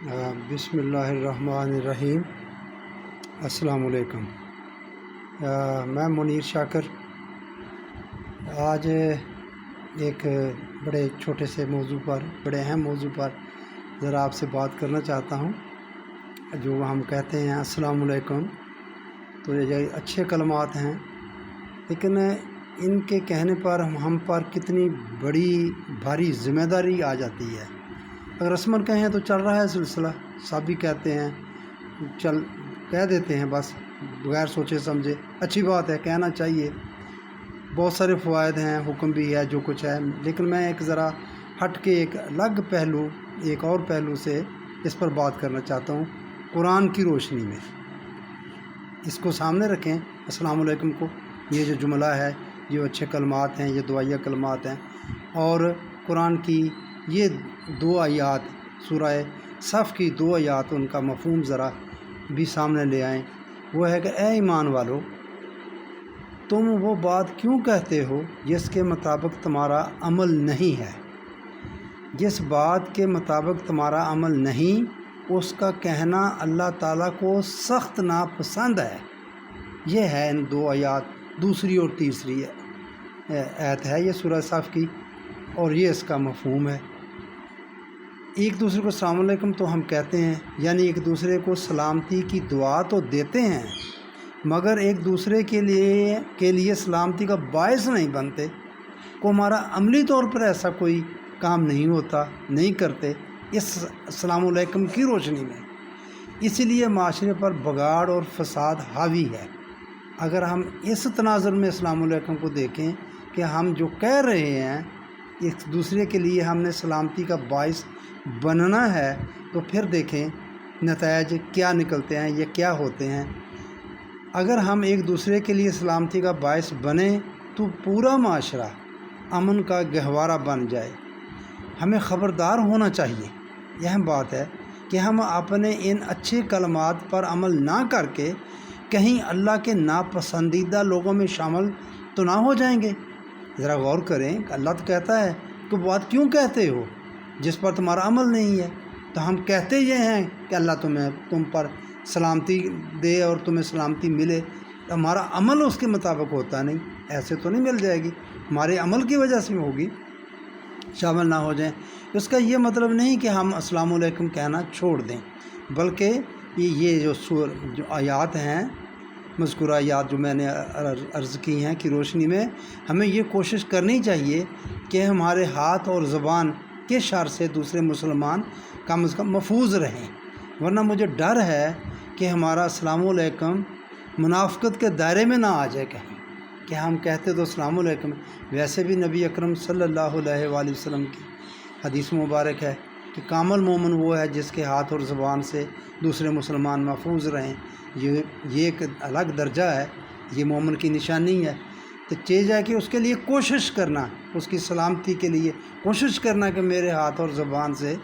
بسم اللہ الرحمن الرحیم۔ السلام علیکم۔ میں منیر شاکر آج ایک بڑے چھوٹے سے موضوع پر، بڑے اہم موضوع پر ذرا آپ سے بات کرنا چاہتا ہوں۔ جو ہم کہتے ہیں السلام علیکم، تو یہ اچھے کلمات ہیں، لیکن ان کے کہنے پر ہم پر کتنی بڑی بھاری ذمہ داری آ جاتی ہے۔ اگر رسماً کہیں تو چل رہا ہے سلسلہ، سب بھی کہتے ہیں، کہہ دیتے ہیں بس بغیر سوچے سمجھے۔ اچھی بات ہے، کہنا چاہیے، بہت سارے فوائد ہیں، حکم بھی ہے، جو کچھ ہے، لیکن میں ایک ذرا ہٹ کے ایک الگ پہلو، ایک اور پہلو سے اس پر بات کرنا چاہتا ہوں۔ قرآن کی روشنی میں اس کو سامنے رکھیں، السلام علیکم کو، یہ جو جملہ ہے، یہ اچھے کلمات ہیں، یہ دعائیہ کلمات ہیں، اور قرآن کی یہ دو آیات، سورہ صف کی دو آیات، ان کا مفہوم ذرا بھی سامنے لے آئیں۔ وہ ہے کہ اے ایمان والو، تم وہ بات کیوں کہتے ہو جس کے مطابق تمہارا عمل نہیں ہے۔ جس بات کے مطابق تمہارا عمل نہیں، اس کا کہنا اللہ تعالیٰ کو سخت ناپسند ہے۔ یہ ہے ان دو آیات، دوسری اور تیسری آیت ہے یہ سورہ صف کی، اور یہ اس کا مفہوم ہے۔ ایک دوسرے کو السلام علیکم تو ہم کہتے ہیں، یعنی ایک دوسرے کو سلامتی کی دعا تو دیتے ہیں، مگر ایک دوسرے کے لیے سلامتی کا باعث نہیں بنتے۔ کو ہمارا عملی طور پر ایسا کوئی کام نہیں ہوتا، نہیں کرتے اس السلام علیکم کی روشنی میں، اسی لیے معاشرے پر بگاڑ اور فساد حاوی ہے۔ اگر ہم اس تناظر میں السلام علیکم کو دیکھیں کہ ہم جو کہہ رہے ہیں ایک دوسرے کے لیے ہم نے سلامتی کا باعث بننا ہے، تو پھر دیکھیں نتائج کیا نکلتے ہیں، یہ کیا ہوتے ہیں۔ اگر ہم ایک دوسرے کے لیے سلامتی کا باعث بنیں تو پورا معاشرہ امن کا گہوارہ بن جائے۔ ہمیں خبردار ہونا چاہیے، یہ اہم بات ہے کہ ہم اپنے ان اچھے کلمات پر عمل نہ کر کے کہیں اللہ کے ناپسندیدہ لوگوں میں شامل تو نہ ہو جائیں گے۔ ذرا غور کریں کہ اللہ تو کہتا ہے کہ بات کیوں کہتے ہو جس پر تمہارا عمل نہیں ہے، تو ہم کہتے یہ ہیں کہ اللہ تم پر سلامتی دے اور تمہیں سلامتی ملے، ہمارا عمل اس کے مطابق ہوتا نہیں، ایسے تو نہیں مل جائے گی، ہمارے عمل کی وجہ سے ہوگی، شامل نہ ہو جائیں۔ اس کا یہ مطلب نہیں کہ ہم السلام علیکم کہنا چھوڑ دیں، بلکہ یہ جو آیات ہیں، مذکورہ آیات جو میں نے عرض کی ہیں کی روشنی میں ہمیں یہ کوشش کرنی چاہیے کہ ہمارے ہاتھ اور زبان کے شر سے دوسرے مسلمان کم از کم محفوظ رہیں، ورنہ مجھے ڈر ہے کہ ہمارا السلام علیکم منافقت کے دائرے میں نہ آ جائے کہیں، کہ ہم کہتے تو السلام علیکم۔ ویسے بھی نبی اکرم صلی اللہ علیہ وآلہ وسلم کی حدیث مبارک ہے کہ کامل مومن وہ ہے جس کے ہاتھ اور زبان سے دوسرے مسلمان محفوظ رہیں۔ یہ ایک الگ درجہ ہے، یہ مومن کی نشانی ہے۔ تو چیز ہے کہ اس کے لیے کوشش کرنا، اس کی سلامتی کے لیے کوشش کرنا کہ میرے ہاتھ اور زبان سے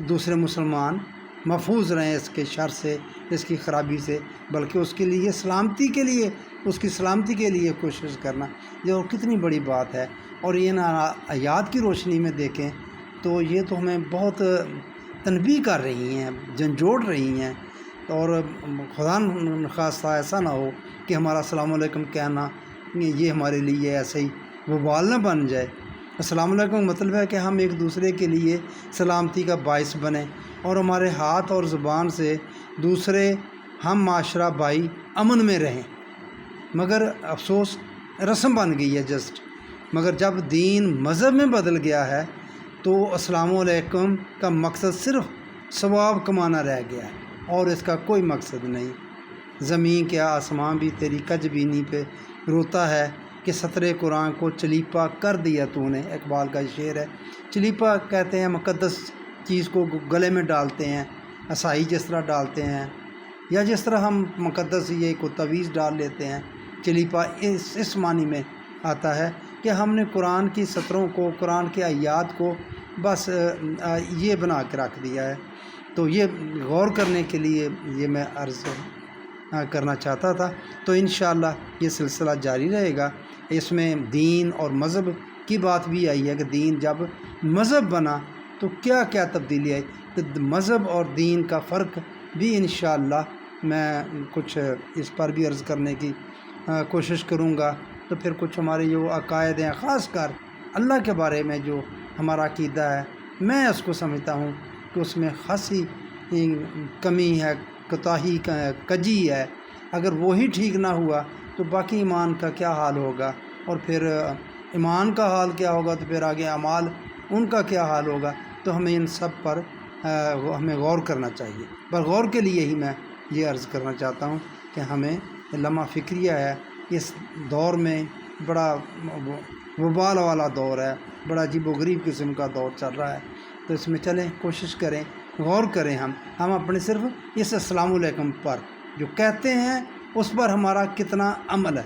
دوسرے مسلمان محفوظ رہیں اس کے شر سے، اس کی خرابی سے، بلکہ اس کے لیے سلامتی کے لیے، اس کی سلامتی کے لیے کوشش کرنا، یہ اور کتنی بڑی بات ہے۔ اور یہ آیات کی روشنی میں دیکھیں تو یہ تو ہمیں بہت تنبیہ کر رہی ہیں، جھنجھوڑ رہی ہیں، اور خدا نخواستہ ایسا نہ ہو کہ ہمارا السلام علیکم کہنا یہ ہمارے لیے ایسے ہی وبال نہ بن جائے۔ السلام علیکم مطلب ہے کہ ہم ایک دوسرے کے لیے سلامتی کا باعث بنیں، اور ہمارے ہاتھ اور زبان سے دوسرے ہم معاشرہ بھائی امن میں رہیں۔ مگر افسوس رسم بن گئی ہے مگر جب دین مذہب میں بدل گیا ہے تو السلام علیکم کا مقصد صرف ثواب کمانا رہ گیا ہے، اور اس کا کوئی مقصد نہیں۔ زمین کیا آسمان بھی تیری کج بینی پہ روتا ہے کہ سطرِ قرآن کو چلیپا کر دیا تو نے۔ اقبال کا شعر ہے۔ چلیپا کہتے ہیں مقدس چیز کو گلے میں ڈالتے ہیں، عصائی جس طرح ڈالتے ہیں، یا جس طرح ہم مقدس یہ کو تعویذ ڈال لیتے ہیں۔ چلیپا اس معنی میں آتا ہے کہ ہم نے قرآن کی سطروں کو، قرآن کے آیات کو بس یہ بنا کے رکھ دیا ہے۔ تو یہ غور کرنے کے لیے یہ میں عرض کرنا چاہتا تھا۔ تو انشاءاللہ یہ سلسلہ جاری رہے گا۔ اس میں دین اور مذہب کی بات بھی آئی ہے کہ دین جب مذہب بنا تو کیا کیا تبدیلی آئی. تو مذہب اور دین کا فرق بھی انشاءاللہ میں کچھ اس پر بھی عرض کرنے کی کوشش کروں گا. تو پھر کچھ ہمارے جو عقائد ہیں، خاص کر اللہ کے بارے میں جو ہمارا عقیدہ ہے، میں اس کو سمجھتا ہوں کہ اس میں خاصی کمی ہے، کوتاہی کجی ہے. اگر وہی ٹھیک نہ ہوا تو باقی ایمان کا کیا حال ہوگا، اور پھر ایمان کا حال کیا ہوگا تو پھر آگے اعمال ان کا کیا حال ہوگا. تو ہمیں ان سب پر ہمیں غور کرنا چاہیے. پر غور کے لیے ہی میں یہ عرض کرنا چاہتا ہوں کہ ہمیں لمحہ فکریہ ہے. اس دور میں بڑا وبال والا دور ہے، بڑا عجیب و غریب قسم کا دور چل رہا ہے. تو اس میں چلیں، کوشش کریں، غور کریں. ہم اپنے صرف اس السلام علیکم پر جو کہتے ہیں اس پر ہمارا کتنا عمل ہے.